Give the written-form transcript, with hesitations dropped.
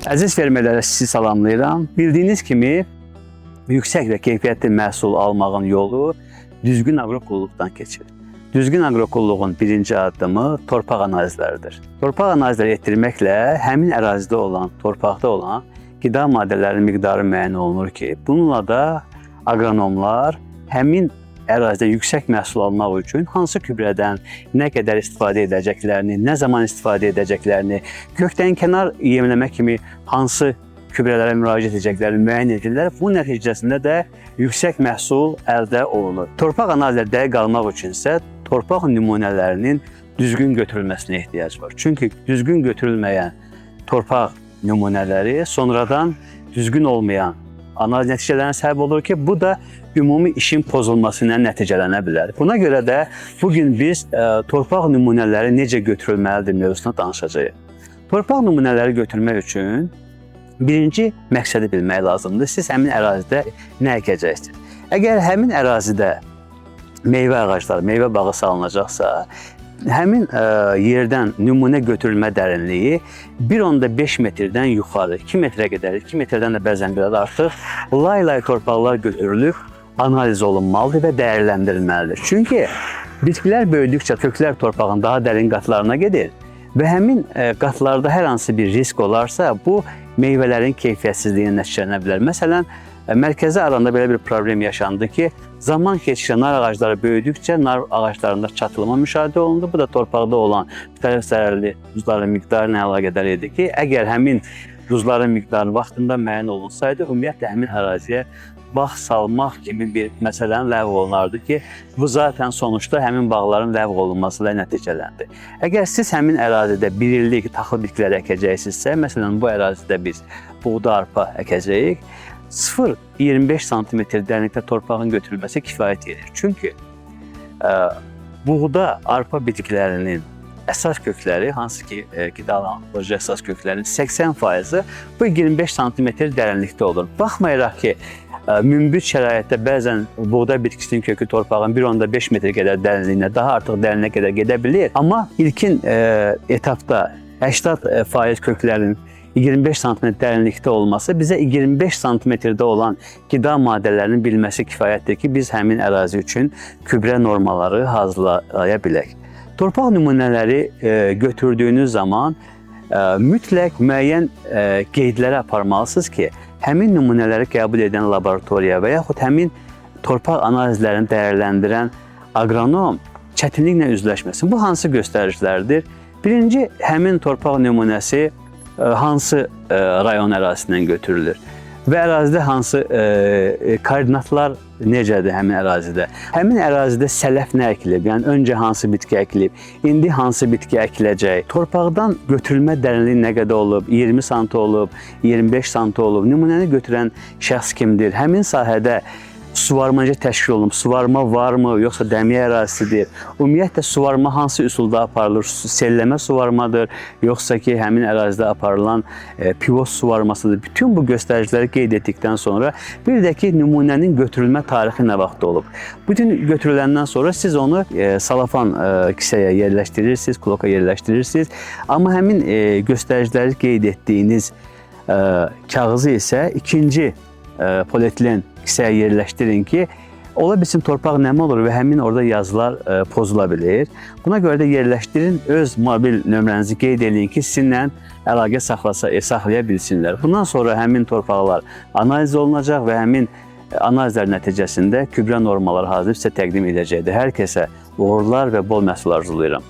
Əziz fermerlərə sizi salamlayıram. Bildiyiniz kimi, yüksək və keyfiyyətli məhsul almağın yolu düzgün aqroekologluqdan keçir. Düzgün aqroekologluğun birinci addımı torpaq analizləridir. Torpaq analizləri etdirməklə həmin ərazidə olan, torpaqda olan qida maddələrinin miqdarı müəyyən olunur ki, bununla da aqronomlar həmin ərazidə yüksək məhsul almaq üçün hansı gübrədən nə qədər istifadə edəcəklərini, nə zaman istifadə edəcəklərini, kökdən kənar yemləmə kimi hansı gübrələrə müraciət edəcəklərini müəyyən edirlər. Bu nəticəsində də yüksək məhsul əldə olunur. Torpaq analizləri dəqiq almaq üçün isə torpaq nümunələrinin düzgün götürülməsinə ehtiyac var. Çünki düzgün götürülməyən torpaq nümunələri sonradan düzgün olmayan analiz nəticələrinə səbəb olur ki, bu da ümumi işin pozulması ilə nəticələnə bilər. Buna görə də bugün biz torpaq nümunələri necə götürülməlidir mövzusuna danışacağıq. Torpaq nümunələri götürmək üçün birinci məqsədi bilmək lazımdır. Siz həmin ərazidə nə əkəcəksiniz? Əgər həmin ərazidə meyvə ağacları, meyvə bağı salınacaqsa, həmin yerdən nümunə götürülmə dərinliyi 1.5 metrdən yuxarı, 2 metrə qədər, 2 metrdən də bəzən biraz artıq lay-lay torpaqlar götürülüb analiz olunmalıdır və dəyərləndirilməlidir. Çünki bitkilər böyüdükcə köklər torpağın daha dərin qatlarına gedir və həmin qatlarda hər hansı bir risk olarsa, bu meyvələrin keyfiyyətsizliyinə nəticələnə bilər. Məsələn, mərkəzi aranda belə bir problem yaşandı ki, zaman keçdikcə nar ağacları böyüdükcə nar ağaclarında çatılma müşahidə olundu. Bu da torpaqda olan müxtəlif zərərli duzların miqdarı ilə əlaqədar idi ki, əgər həmin duzların miqdarı vaxtında müəyyən olunsaydı, ümumiyyətlə həmin əraziyə bağ salmaq kimi bir məsələn ləğv olunardı ki, bu zaten sonuçda həmin bağların ləğv olunması ilə nəticələndi. Əgər siz həmin ərazidə bir illik taxıl bitkilər əkəcəksinizsə, məsələn bu ərazidə biz buğda arpa əkəcəyik, 0-25 sm dərinlikdə torpağın götürülməsi kifayət edir. Çünki buğda arpa bitkilərinin əsas kökləri, hansı ki qidalandırıcı əsas köklərinin 80%-i bu 25 sm dərinlikdə olur. Baxmayaraq ki, münbit şəraitdə bəzən buğda bitkisinin kökü torpağın 1.5 metr qədər dərinliyinə, daha artıq dərinliyə qədər gedə bilir. Amma ilkin etapda 80% köklərin 25 sm dərinlikdə olması bizə 25 sm-də olan qida maddələrinin bilməsi kifayətdir ki, biz həmin ərazi üçün gübrə normaları hazırlaya bilək. Torpaq nümunələri götürdüyünüz zaman mütləq müəyyən qeydlərə aparmalısınız ki, həmin nümunələri qəbul edən laboratoriya və yaxud həmin torpaq analizlərini dəyərləndirən aqronom çətinliklə üzləşməsin. Bu hansı göstəricilərdir? Birinci, həmin torpaq nümunəsi hansı rayon ərazisindən götürülür və ərazidə hansı koordinatlar necədir həmin ərazidə? Həmin ərazidə sələf nə əkilib? Yəni, öncə hansı bitki əkilib? İndi hansı bitki əkiləcək? Torpaqdan götürülmə dərinliyi nə qədər olub? 20 sm olub, 25 sm olub? Nümunəni götürən şəxs kimdir? Həmin sahədə suvarma necə təşkil olunub? Suvarma varmı, yoxsa dəmiyə ərazisidir? Ümumiyyətlə, suvarma hansı üsulda aparılır? Selləmə suvarmadır, yoxsa ki, həmin ərazidə aparılan pivot suvarmasıdır? Bütün bu göstəriciləri qeyd etdikdən sonra bir də ki, nümunənin götürülmə tarixi nə vaxt olub? Bütün götürüləndən sonra siz onu salafan kisəyə yerləşdirirsiniz, kloka yerləşdirirsiniz. Amma həmin göstəriciləri qeyd etdiyiniz kağızı isə ikinci polietilen kisəyə yerləşdirin ki, ola bilsin torpaq nəmi olur və həmin orada yazılar pozula bilir. Buna görə də yerləşdirin, öz mobil nömrənizi qeyd edin ki, sizinlə əlaqə saxlaya bilsinlər. Bundan sonra həmin torpaqlar analiz olunacaq və həmin analizlər nəticəsində gübrə normaları hazırlayıb sizə təqdim edəcəkdir. Hər kəsə uğurlar və bol məhsul arzulayıram.